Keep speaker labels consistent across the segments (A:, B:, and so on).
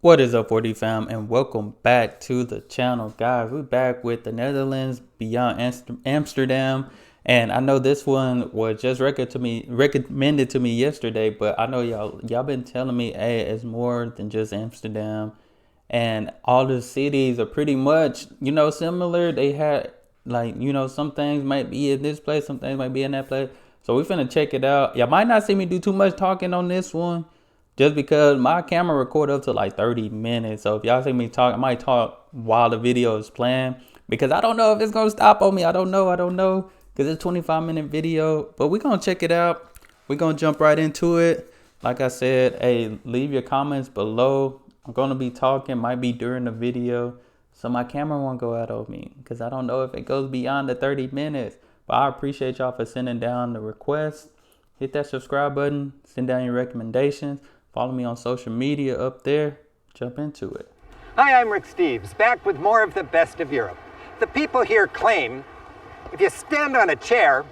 A: What is up, 40 fam, and welcome back to the channel, guys. We're back with the Netherlands beyond Amsterdam, and I know this one was just recommended to me yesterday, but I know y'all been telling me, hey, it's more than just Amsterdam, and all the cities are pretty much similar. They had some things might be in this place, some things might be in that place. So we're finna check it out. Y'all might not see me do too much talking on this one, just because my camera record up to like 30 minutes. So if y'all see me talk, I might talk while the video is playing, because I don't know if it's gonna stop on me. I don't know, because it's a 25-minute video, but we're gonna check it out. We're gonna jump right into it. Like I said, hey, leave your comments below. I'm gonna be talking, might be during the video, so my camera won't go out on me, because I don't know if it goes beyond the 30 minutes. But I appreciate y'all for sending down the request. Hit that subscribe button, send down your recommendations. Follow me on social media up there. Jump into it.
B: Hi, I'm Rick Steves, back with more of the best of Europe. The people here claim if you stand on a chair,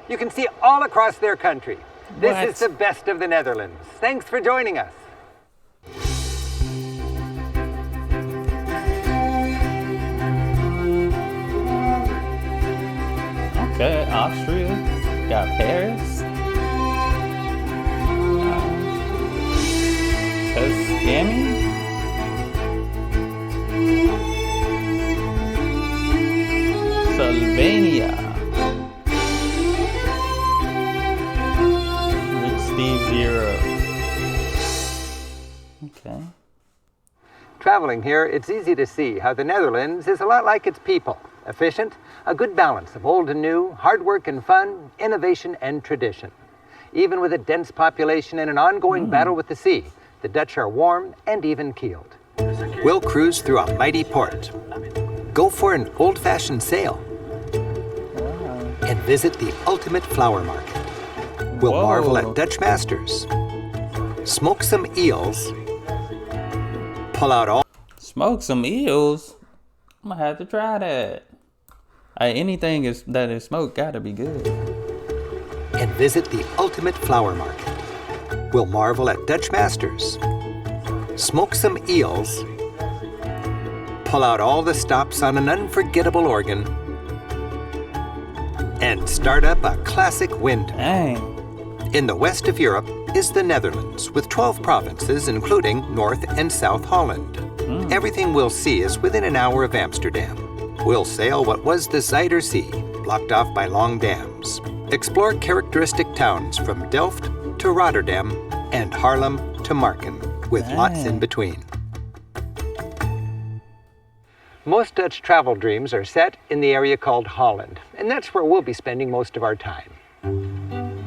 B: you can see all across their country. This is the best of the Netherlands. Thanks for joining us.
A: Okay, Austria. Got Paris. Tuscany. Slovenia. Rick Steve 0. Okay.
B: Traveling here, it's easy to see how the Netherlands is a lot like its people. Efficient, a good balance of old and new, hard work and fun, innovation and tradition. Even with a dense population and an ongoing battle with the sea, the Dutch are warm and even-keeled. We'll cruise through a mighty port, go for an old-fashioned sail, and visit the ultimate flower market. We'll marvel at Dutch masters, smoke some eels, pull out all...
A: Smoke some eels? I'm gonna have to try that. Anything that is smoked gotta be good.
B: And visit the ultimate flower market. We'll marvel at Dutch masters, smoke some eels, pull out all the stops on an unforgettable organ, and start up a classic windmill.
A: Dang.
B: In the west of Europe is the Netherlands, with 12 provinces, including North and South Holland. Everything we'll see is within an hour of Amsterdam. We'll sail what was the Zeiter Sea, blocked off by long dams. Explore characteristic towns from Delft to Rotterdam and Haarlem to Markham, with lots in between. Most Dutch travel dreams are set in the area called Holland, and that's where we'll be spending most of our time.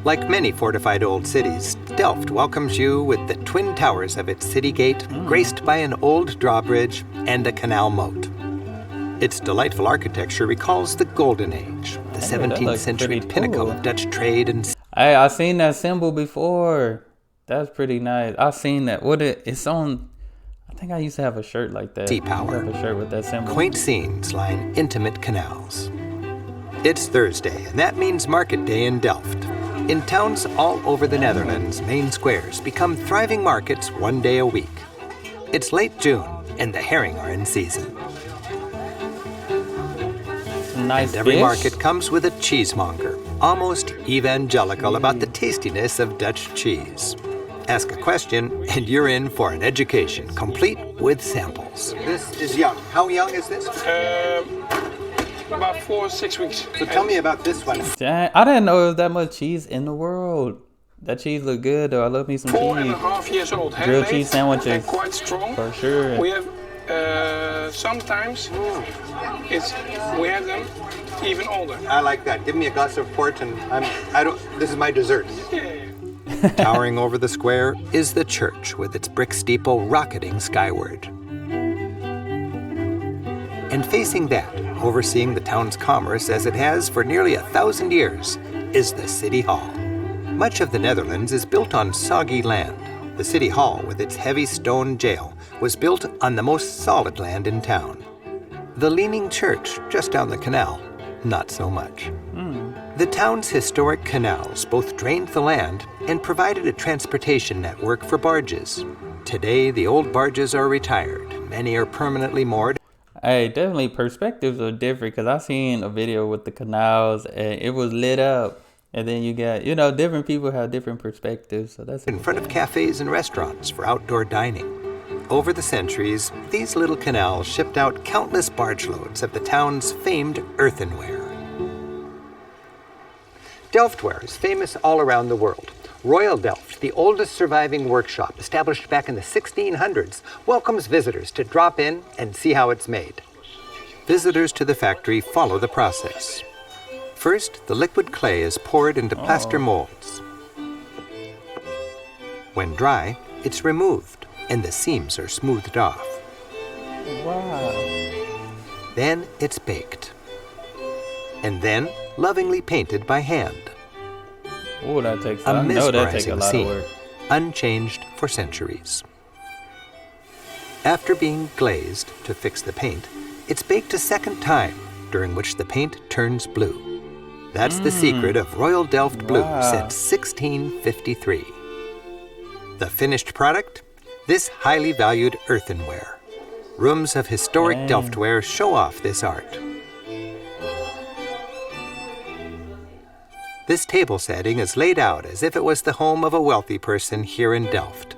B: Like many fortified old cities, Delft welcomes you with the twin towers of its city gate, graced by an old drawbridge and a canal moat. Its delightful architecture recalls the Golden Age, the 17th century pinnacle of Dutch trade and...
A: Hey, I seen that symbol before. That's pretty nice. I seen that. It's on... I think I used to have a shirt like that.
B: Sea power.
A: I have a shirt with that symbol.
B: Quaint scenes line intimate canals. It's Thursday, and that means market day in Delft. In towns all over the Netherlands, main squares become thriving markets one day a week. It's late June, and the herring are in season.
A: Nice
B: and every
A: fish.
B: market comes with a cheesemonger, almost evangelical about the tastiness of Dutch cheese. Ask a question, and you're in for an education, complete with samples. This is young. How young is this?
C: About 4 or 6 weeks.
B: So tell me about this one.
A: Dang, I didn't know there was that much cheese in the world. That cheese look good though. I love me some cheese.
C: 4.5 years old.
A: Grilled cheese sandwiches.
C: And quite strong.
A: For sure.
C: We have sometimes we have them even older.
B: I like that. Give me a glass of port, and this is my dessert.
C: Yeah.
B: Towering over the square is the church with its brick steeple rocketing skyward. And facing that, overseeing the town's commerce as it has for nearly 1,000 years, is the City Hall. Much of the Netherlands is built on soggy land. The City Hall, with its heavy stone jail, was built on the most solid land in town. The leaning church just down the canal, not so much. The town's historic canals both drained the land and provided a transportation network for barges. Today, the old barges are retired. Many are permanently moored.
A: Hey, definitely perspectives are different because I seen a video with the canals and it was lit up. And then you got, different people have different perspectives. So that's
B: in front of cafes and restaurants for outdoor dining. Over the centuries, these little canals shipped out countless barge loads of the town's famed earthenware. Delftware is famous all around the world. Royal Delft, the oldest surviving workshop established back in the 1600s, welcomes visitors to drop in and see how it's made. Visitors to the factory follow the process. First, the liquid clay is poured into plaster molds. When dry, it's removed and the seams are smoothed off.
A: Wow.
B: Then it's baked. And then lovingly painted by hand.
A: Oh, that takes
B: A
A: I know that takes a
B: mesmerizing
A: lot of
B: scene,
A: work.
B: unchanged for centuries. After being glazed to fix the paint, it's baked a second time, during which the paint turns blue. That's the secret of Royal Delft Blue since 1653. The finished product? This highly valued earthenware. Rooms of historic Delftware show off this art. This table setting is laid out as if it was the home of a wealthy person here in Delft.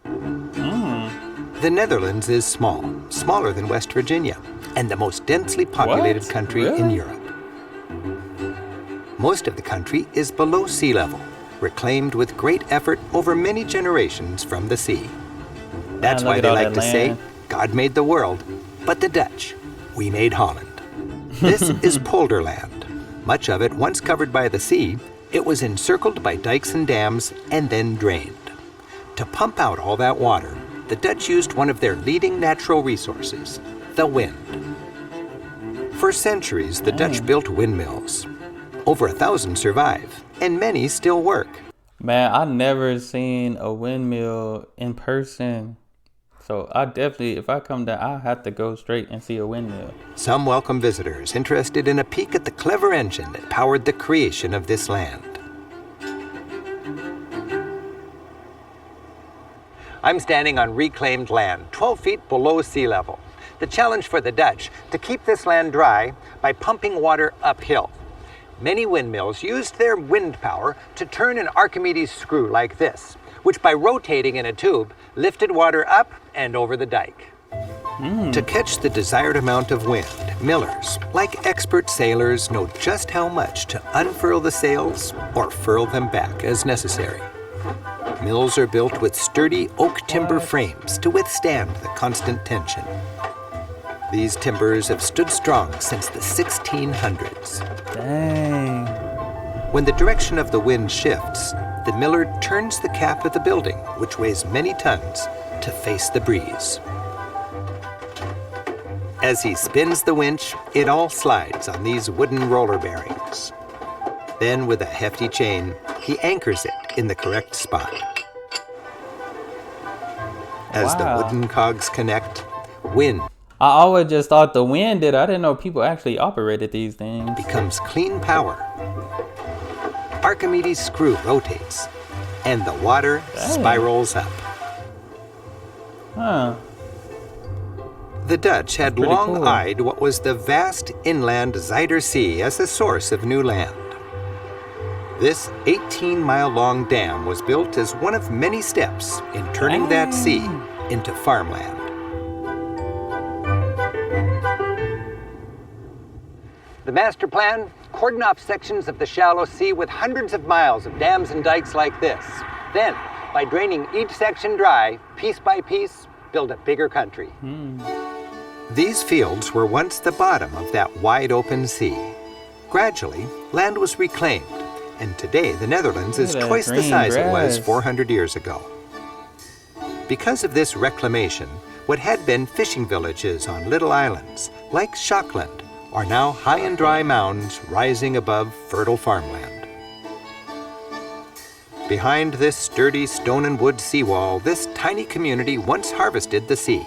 B: The Netherlands is small, smaller than West Virginia, and the most densely populated country in Europe. Most of the country is below sea level, reclaimed with great effort over many generations from the sea. That's why they like to say, God made the world, but the Dutch, we made Holland. This is polderland. Much of it once covered by the sea, it was encircled by dikes and dams and then drained. To pump out all that water, the Dutch used one of their leading natural resources, the wind. For centuries, the Dutch built windmills. Over 1,000 survive, and many still work.
A: Man, I never seen a windmill in person. So I definitely, if I come down, I have to go straight and see a windmill.
B: Some welcome visitors interested in a peek at the clever engine that powered the creation of this land. I'm standing on reclaimed land, 12 feet below sea level. The challenge for the Dutch, to keep this land dry by pumping water uphill. Many windmills used their wind power to turn an Archimedes screw like this, which by rotating in a tube, lifted water up and over the dike. To catch the desired amount of wind, millers, like expert sailors, know just how much to unfurl the sails or furl them back as necessary. Mills are built with sturdy oak timber frames to withstand the constant tension. These timbers have stood strong since the 1600s.
A: Dang.
B: When the direction of the wind shifts, the miller turns the cap of the building, which weighs many tons, to face the breeze. As he spins the winch, it all slides on these wooden roller bearings. Then, with a hefty chain, he anchors it in the correct spot. As the wooden cogs connect, wind
A: I always just thought the wind did. I didn't know people actually operated these things.
B: becomes clean power. Archimedes' screw rotates, and the water spirals up.
A: Huh.
B: The Dutch had
A: Pretty
B: long
A: cool.
B: eyed what was the vast inland Zeiter Sea as a source of new land. This 18-mile-long dam was built as one of many steps in turning that sea into farmland. The master plan, cordon off sections of the shallow sea with hundreds of miles of dams and dikes like this. Then, by draining each section dry, piece by piece, build a bigger country. These fields were once the bottom of that wide open sea. Gradually, land was reclaimed, and today the Netherlands is
A: Look at that
B: twice the
A: green
B: size it was
A: grass.
B: 400 years ago. Because of this reclamation, what had been fishing villages on little islands, like Schokland, are now high and dry mounds rising above fertile farmland. Behind this sturdy stone and wood seawall, this tiny community once harvested the sea.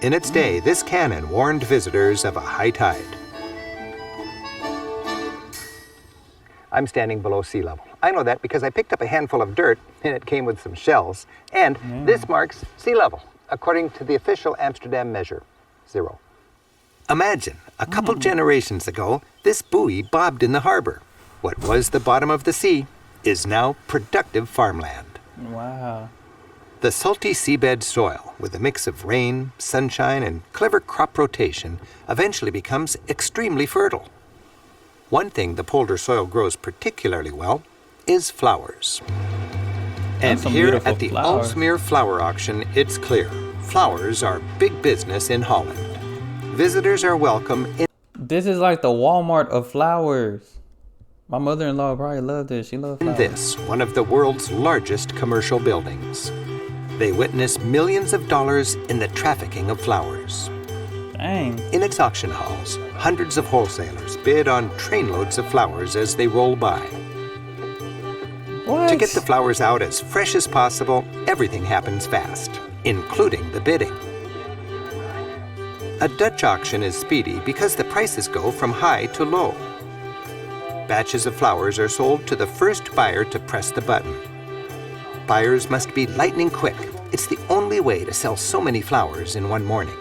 B: In its day, this cannon warned visitors of a high tide. I'm standing below sea level, I know that because I picked up a handful of dirt and it came with some shells. And this marks sea level, according to the official Amsterdam measure, 0. Imagine, a couple generations ago, this buoy bobbed in the harbor. What was the bottom of the sea is now productive farmland.
A: Wow.
B: The salty seabed soil, with a mix of rain, sunshine, and clever crop rotation, eventually becomes extremely fertile. One thing the polder soil grows particularly well is flowers. And here at the Alsmeer Flower Auction, it's clear. Flowers are big business in Holland. Visitors are welcome in...
A: This is like the Walmart of flowers. My mother-in-law probably loved this. She loved flowers.
B: This, one of the world's largest commercial buildings. They witness millions of dollars in the trafficking of flowers.
A: Dang.
B: In its auction halls, hundreds of wholesalers bid on trainloads of flowers as they roll by.
A: What?
B: To get the flowers out as fresh as possible, everything happens fast, including the bidding. A Dutch auction is speedy because the prices go from high to low. Batches of flowers are sold to the first buyer to press the button. Buyers must be lightning quick. It's the only way to sell so many flowers in one morning.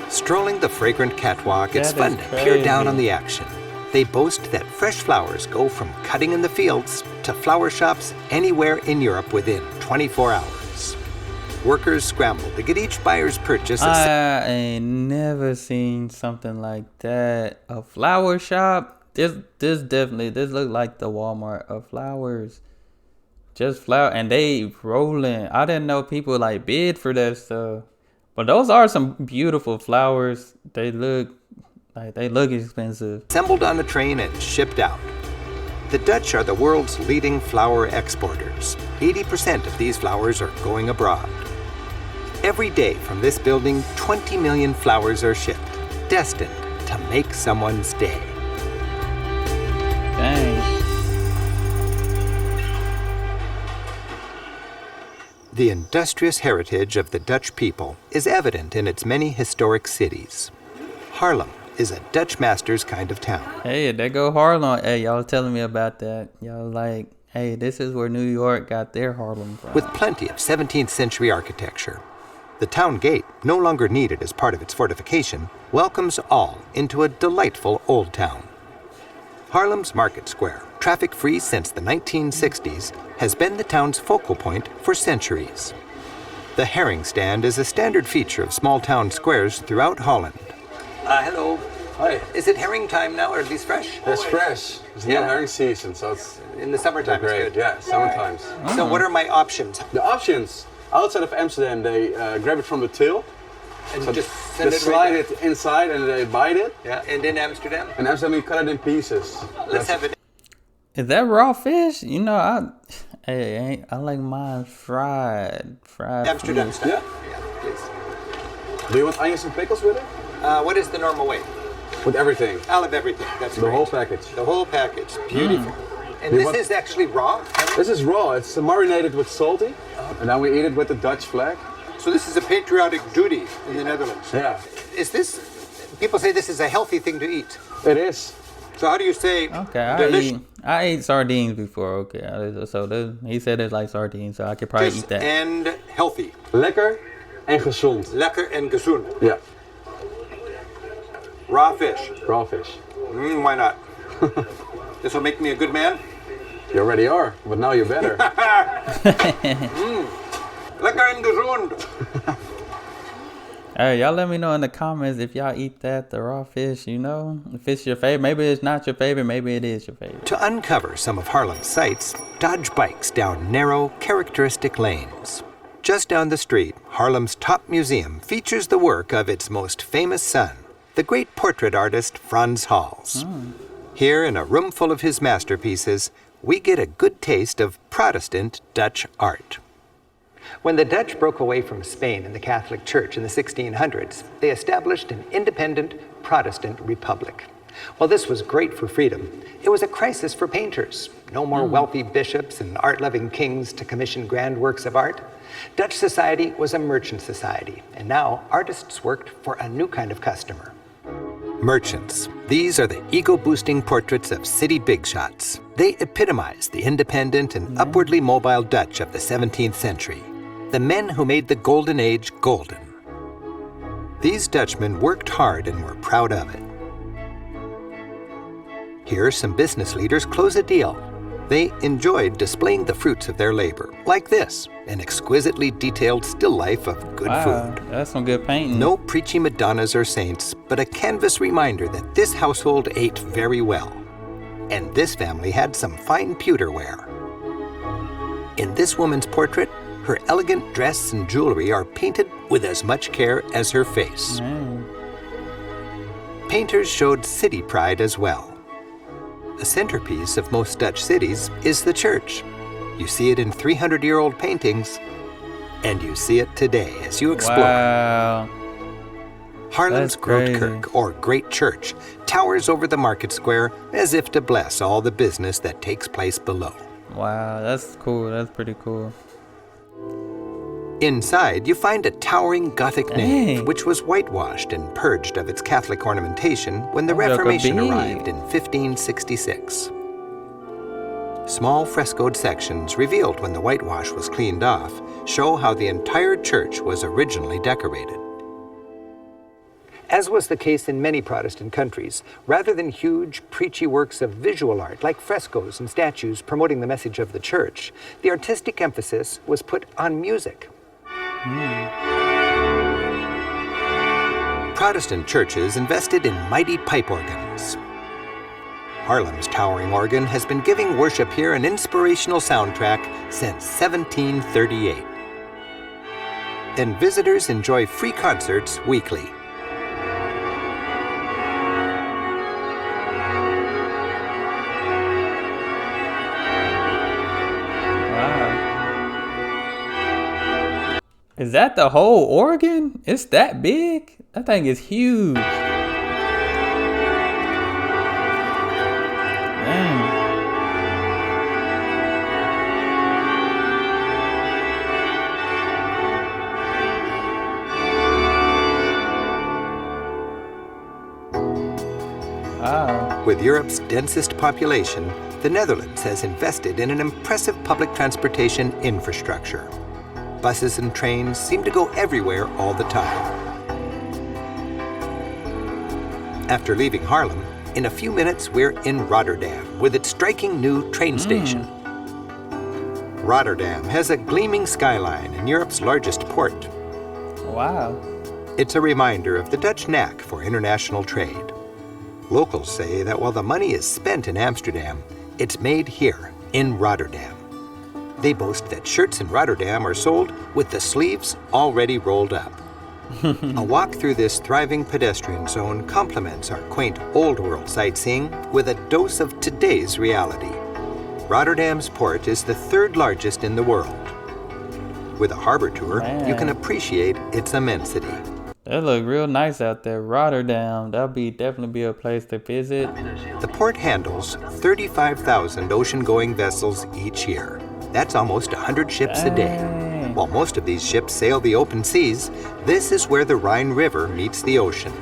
B: Strolling the fragrant catwalk, it's fun to peer down on the action. They boast that fresh flowers go from cutting in the fields to flower shops anywhere in Europe within 24 hours. Workers scramble to get each buyer's purchase.
A: I ain't never seen something like that. A flower shop? This look like the Walmart of flowers. Just flower, and they rolling. I didn't know people like bid for that stuff. But those are some beautiful flowers. They look expensive.
B: Assembled on a train and shipped out. The Dutch are the world's leading flower exporters. 80% of these flowers are going abroad. Every day from this building, 20 million flowers are shipped, destined to make someone's day.
A: Dang.
B: The industrious heritage of the Dutch people is evident in its many historic cities. Haarlem is a Dutch master's kind of town.
A: Hey, there go Haarlem. Hey, y'all telling me about that. Y'all like, hey, this is where New York got their Haarlem from.
B: With plenty of 17th century architecture. The town gate, no longer needed as part of its fortification, welcomes all into a delightful old town. Haarlem's Market Square, traffic-free since the 1960s, has been the town's focal point for centuries. The herring stand is a standard feature of small town squares throughout Holland. Hello.
D: Hi.
B: Is it herring time now, or at least fresh?
D: It's fresh. It's not herring season, so it's
B: In the summertime,
D: great.
B: it's good.
D: Yeah, summertimes.
B: So what are my options?
D: The options outside of Amsterdam, they grab it from the tail.
B: And
D: So
B: just
D: they
B: send it
D: slide
B: right
D: it inside and they bite it.
B: Yeah, and in Amsterdam?
D: In Amsterdam, you cut it in pieces.
B: Let's have it.
A: Is that raw fish? You know, I like mine fried.
B: Amsterdam
A: fish.
B: style.
D: Yeah.
B: Yeah, please.
D: Do you want onions and pickles with it?
B: What is the normal way?
D: With everything.
B: I'll have everything. That's
D: The
B: great.
D: whole package.
B: The whole package. Beautiful. And
D: You
B: this
D: want-
B: is actually raw?
D: This is raw. It's marinated with salty. And then we eat it with the Dutch flag.
B: So this is a patriotic duty in the Netherlands.
D: Yeah.
B: Is this, people say this is a healthy thing to eat.
D: It is.
B: So how do you say
A: Okay, I ate sardines before. Okay, so he said it's like sardines, so I could probably eat that.
B: And healthy.
D: Lekker en gezond.
B: Lekker en gezond.
D: Yeah.
B: Raw fish.
D: Raw fish.
B: Why not? This will make me a good man.
D: You already are, but now you're better.
B: Lekker en gezond.
A: Hey, y'all let me know in the comments if y'all eat that, the raw fish, you know? If it's your favorite, maybe it's not your favorite, maybe it is your favorite.
B: To uncover some of Haarlem's sights, dodge bikes down narrow, characteristic lanes. Just down the street, Haarlem's top museum features the work of its most famous son, the great portrait artist Frans Hals. Here, in a room full of his masterpieces, we get a good taste of Protestant Dutch art. When the Dutch broke away from Spain and the Catholic Church in the 1600s, they established an independent Protestant republic. While this was great for freedom, it was a crisis for painters. No more wealthy bishops and art-loving kings to commission grand works of art. Dutch society was a merchant society, and now artists worked for a new kind of customer. Merchants. These are the ego-boosting portraits of city big shots. They epitomize the independent and upwardly mobile Dutch of the 17th century. The men who made the Golden Age golden. These Dutchmen worked hard and were proud of it. Here, some business leaders close a deal. They enjoyed displaying the fruits of their labor, like this, an exquisitely detailed still life of good food.
A: That's some good painting.
B: No preachy Madonnas or saints, but a canvas reminder that this household ate very well. And this family had some fine pewterware. In this woman's portrait, her elegant dress and jewelry are painted with as much care as her face. Painters showed city pride as well. The centerpiece of most Dutch cities is the church. You see it in 300-year-old paintings, and you see it today as you explore.
A: Wow.
B: Haarlem's Grote Kerk, or Great Church, towers over the market square as if to bless all the business that takes place below.
A: Wow, that's cool. That's pretty cool.
B: Inside, you find a towering Gothic nave, which was whitewashed and purged of its Catholic ornamentation when the Reformation arrived in 1566. Small frescoed sections revealed when the whitewash was cleaned off show how the entire church was originally decorated. As was the case in many Protestant countries, rather than huge, preachy works of visual art like frescoes and statues promoting the message of the church, the artistic emphasis was put on music. Protestant churches invested in mighty pipe organs. Haarlem's towering organ has been giving worship here an inspirational soundtrack since 1738. And visitors enjoy free concerts weekly.
A: Is that the whole organ? It's that big? That thing is huge. Dang. Wow.
B: With Europe's densest population, the Netherlands has invested in an impressive public transportation infrastructure. Buses and trains seem to go everywhere all the time. After leaving Haarlem, in a few minutes we're in Rotterdam with its striking new train station. Rotterdam has a gleaming skyline and Europe's largest port.
A: Wow.
B: It's a reminder of the Dutch knack for international trade. Locals say that while the money is spent in Amsterdam, it's made here in Rotterdam. They boast that shirts in Rotterdam are sold with the sleeves already rolled up. A walk through this thriving pedestrian zone complements our quaint old world sightseeing with a dose of today's reality. Rotterdam's port is the third largest in the world. With a harbor tour, you can appreciate its immensity.
A: That look real nice out there. Rotterdam, that'll definitely be a place to visit.
B: The port handles 35,000 ocean-going vessels each year. That's almost 100 ships a day. While most of these ships sail the open seas, this is where the Rhine River meets the ocean.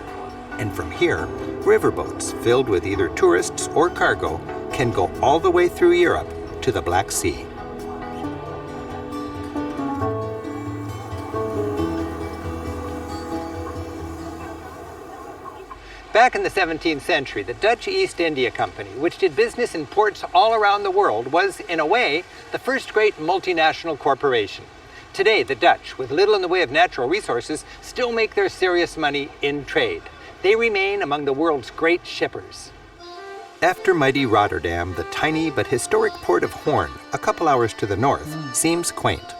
B: And from here, riverboats filled with either tourists or cargo can go all the way through Europe to the Black Sea. Back in the 17th century, the Dutch East India Company, which did business in ports all around the world, was, in a way, the first great multinational corporation. Today, the Dutch, with little in the way of natural resources, still make their serious money in trade. They remain among the world's great shippers. After mighty Rotterdam, the tiny but historic port of Hoorn, a couple hours to the north, seems quaint.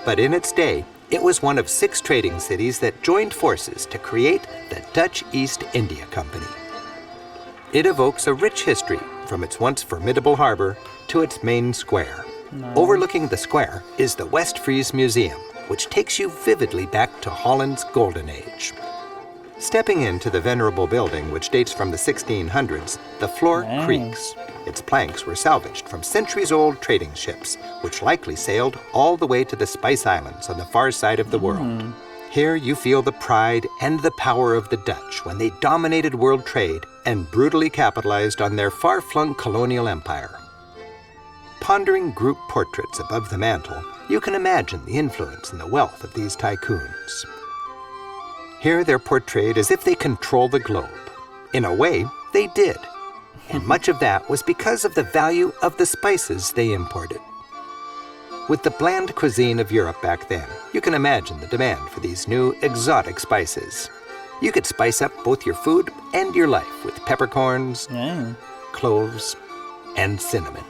B: But in its day, it was one of 6 trading cities that joined forces to create the Dutch East India Company. It evokes a rich history from its once formidable harbor to its main square. Overlooking the square is the Westfries Museum, which takes you vividly back to Holland's golden age. Stepping into the venerable building, which dates from the 1600s, the floor creaks. Its planks were salvaged from centuries-old trading ships, which likely sailed all the way to the Spice Islands on the far side of the world. Here you feel the pride and the power of the Dutch when they dominated world trade and brutally capitalized on their far-flung colonial empire. Pondering group portraits above the mantel, you can imagine the influence and the wealth of these tycoons. Here they're portrayed as if they control the globe. In a way, they did. And much of that was because of the value of the spices they imported. With the bland cuisine of Europe back then, you can imagine the demand for these new exotic spices. You could spice up both your food and your life with peppercorns, cloves, and cinnamon.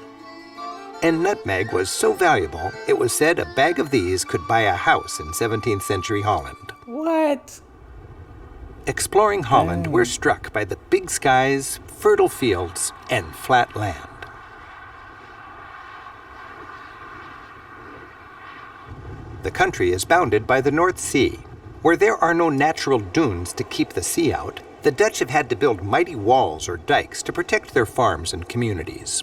B: And nutmeg was so valuable, it was said a bag of these could buy a house in 17th century Holland.
A: What?
B: Exploring Holland, we're struck by the big skies, fertile fields, and flat land. The country is bounded by the North Sea. Where there are no natural dunes to keep the sea out, the Dutch have had to build mighty walls or dikes to protect their farms and communities.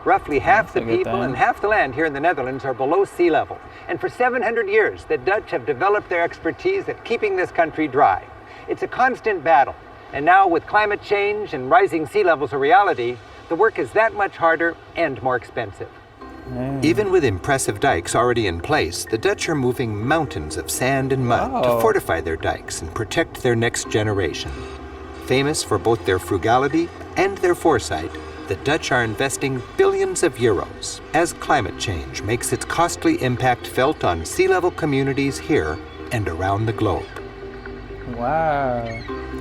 B: Roughly half the people and half the land here in the Netherlands are below sea level. And for 700 years, the Dutch have developed their expertise at keeping this country dry. It's a constant battle. And now with climate change and rising sea levels a reality, the work is that much harder and more expensive. Even with impressive dikes already in place, the Dutch are moving mountains of sand and mud to fortify their dikes and protect their next generation. Famous for both their frugality and their foresight, the Dutch are investing billions of euros as climate change makes its costly impact felt on sea level communities here and around the globe.
A: Wow.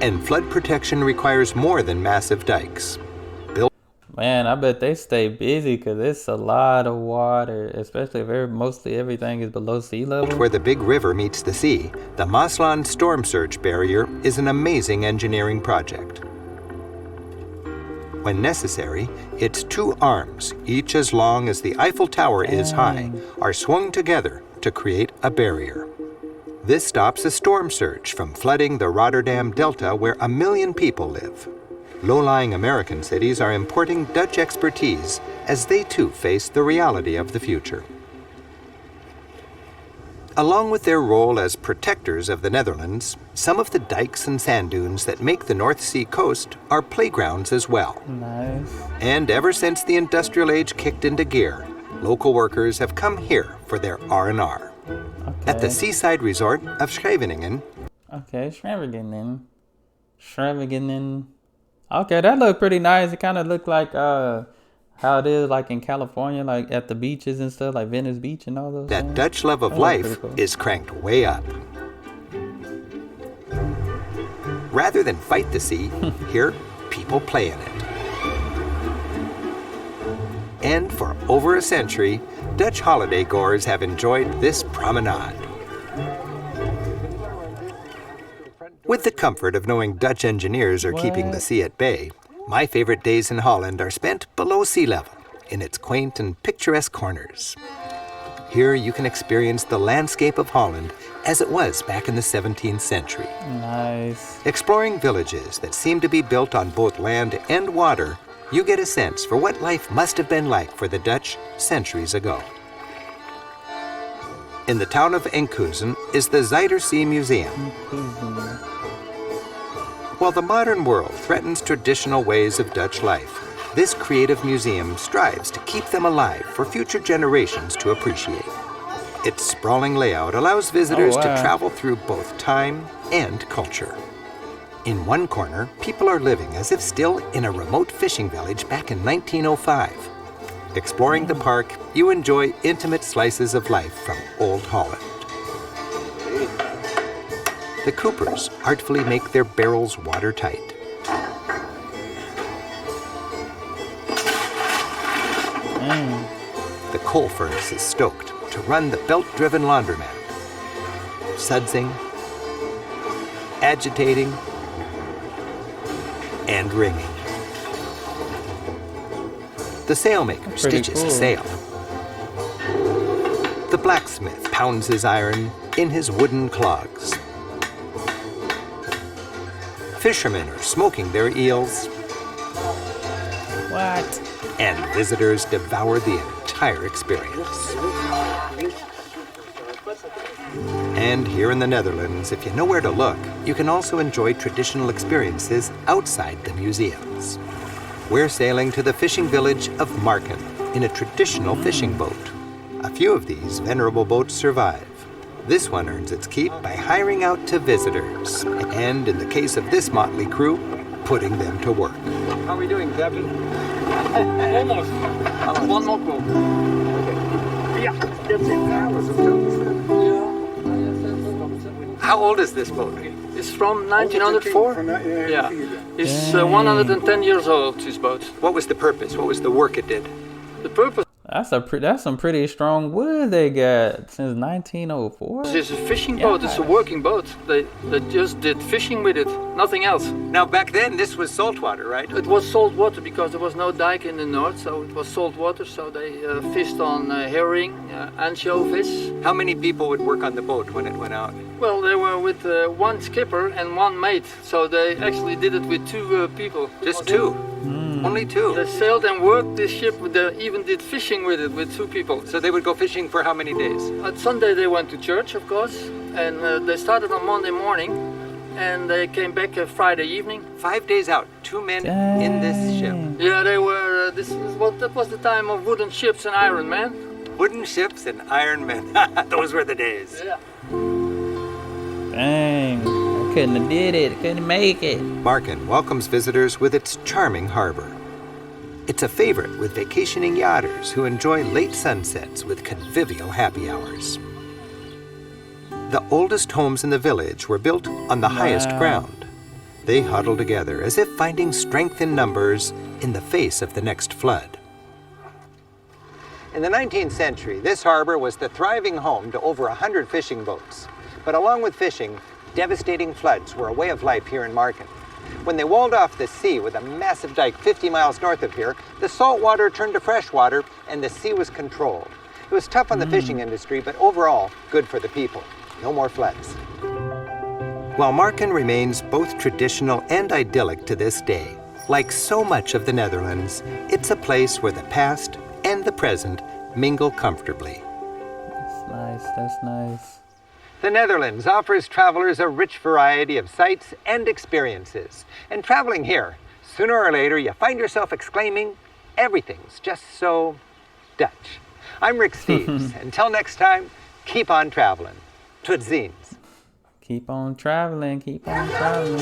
B: And flood protection requires more than massive dikes.
A: Man, I bet they stay busy because it's a lot of water, especially if mostly everything is below sea level.
B: Where the big river meets the sea, the Maasland storm surge barrier is an amazing engineering project. When necessary, its two arms, each as long as the Eiffel Tower is high, are swung together to create a barrier. This stops a storm surge from flooding the Rotterdam Delta where 1 million people live. Low-lying American cities are importing Dutch expertise as they too face the reality of the future. Along with their role as protectors of the Netherlands, some of the dikes and sand dunes that make the North Sea coast are playgrounds as well.
A: Nice.
B: And ever since the industrial age kicked into gear, local workers have come here for their R&R.
A: Okay.
B: At the seaside resort of Scheveningen.
A: Okay, Scheveningen. Okay, that looked pretty nice. It kind of looked like how it is like in California, like at the beaches and stuff, like Venice Beach and all those
B: That
A: things.
B: Dutch love of life is cranked way up. Rather than fight the sea, here people play in it. And for over a century, Dutch holiday goers have enjoyed this promenade. With the comfort of knowing Dutch engineers are keeping the sea at bay, my favorite days in Holland are spent below sea level, in its quaint and picturesque corners. Here you can experience the landscape of Holland as it was back in the 17th century.
A: Nice.
B: Exploring villages that seem to be built on both land and water, you get a sense for what life must have been like for the Dutch centuries ago. In the town of Enkhuizen is the Zeiter Sea Museum. While the modern world threatens traditional ways of Dutch life, this creative museum strives to keep them alive for future generations to appreciate. Its sprawling layout allows visitors to travel through both time and culture. In one corner, people are living as if still in a remote fishing village back in 1905. Exploring the park, you enjoy intimate slices of life from Old Holland. The coopers artfully make their barrels watertight. The coal furnace is stoked to run the belt-driven laundromat. Sudsing, agitating, and ringing. The sailmaker stitches a sail. The blacksmith pounds his iron in his wooden clogs. Fishermen are smoking their eels.
A: What?
B: And visitors devour the entire experience. And here in the Netherlands, if you know where to look, you can also enjoy traditional experiences outside the museums. We're sailing to the fishing village of Markham in a traditional fishing boat. A few of these venerable boats survive. This one earns its keep by hiring out to visitors, and in the case of this motley crew, putting them to work.
D: How are we doing, Captain?
C: Almost. One more boat. Yeah, that's it.
B: How old is this boat?
E: It's from 1904. Yeah, it's 110 years old, this boat.
B: What was the purpose? What was the work it did?
E: The purpose
A: That's some pretty strong wood they got since 1904.
E: is a fishing boat. It's a working boat. They just did fishing with it, nothing else.
B: Now back then this was saltwater, right?
E: It was salt water because there was no dike in the north, so it was salt water. So they fished on herring, anchovies.
B: How many people would work on the boat when it went out?
E: Well, they were with one skipper and one mate, so they actually did it with two people.
B: Just two? Only two?
E: They sailed and worked this ship. They even did fishing with it with two people.
B: So they would go fishing for how many days?
E: On Sunday they went to church, of course, and they started on Monday morning, and they came back Friday evening.
B: 5 days out, two men in this ship.
E: Yeah, they were. That was the time of wooden ships and Iron Man.
B: Wooden ships and iron men. Those were the days.
E: Yeah.
A: Dang, I couldn't have did it. Couldn't make it.
B: Markham welcomes visitors with its charming harbor. It's a favorite with vacationing yachters who enjoy late sunsets with convivial happy hours. The oldest homes in the village were built on the highest ground. They huddle together as if finding strength in numbers in the face of the next flood. In the 19th century, this harbor was the thriving home to over 100 fishing boats. But along with fishing, devastating floods were a way of life here in Markham. When they walled off the sea with a massive dike 50 miles north of here, the salt water turned to fresh water and the sea was controlled. It was tough on the fishing industry, but overall, good for the people. No more floods. While Markham remains both traditional and idyllic to this day, like so much of the Netherlands, it's a place where the past and the present mingle comfortably.
A: That's nice. That's nice.
B: The Netherlands offers travelers a rich variety of sights and experiences. And traveling here, sooner or later you find yourself exclaiming, everything's just so Dutch. I'm Rick Steves. Until next time, keep on traveling. Tot ziens.
A: Keep on traveling. Keep on traveling.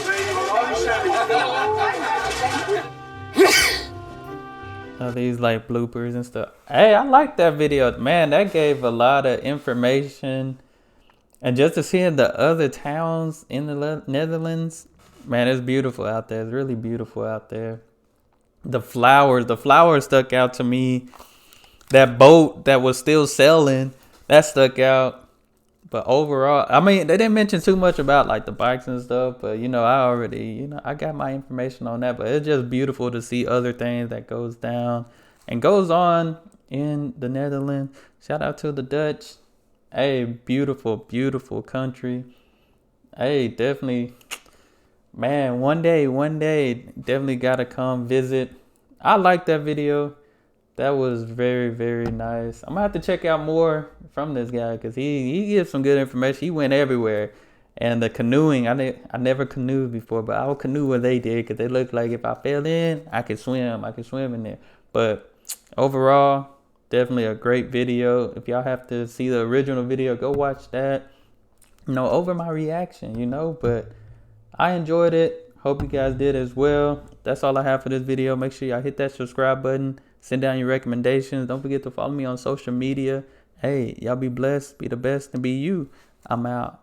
A: Oh, these like bloopers and stuff. Hey, I like that video. Man, that gave a lot of information. And just to see the other towns in the Netherlands, man, it's beautiful out there. It's really beautiful out there. The flowers stuck out to me. That boat that was still sailing, that stuck out. But overall, I mean, they didn't mention too much about like the bikes and stuff. But, I already, I got my information on that. But it's just beautiful to see other things that goes down and goes on in the Netherlands. Shout out to the Dutch. Hey, beautiful, beautiful country. Hey, definitely, man, one day, definitely got to come visit. I like that video. That was very, very nice. I'm going to have to check out more from this guy because he gives some good information. He went everywhere. And the canoeing, I never canoed before, but I would canoe what they did because they looked like if I fell in, I could swim. I could swim in there. But overall, definitely a great video. If y'all have to see the original video, go watch that. Over my reaction, but I enjoyed it. Hope you guys did as well. That's all I have for this video. Make sure y'all hit that subscribe button. Send down your recommendations. Don't forget to follow me on social media. Hey, y'all be blessed, be the best, and be you. I'm out.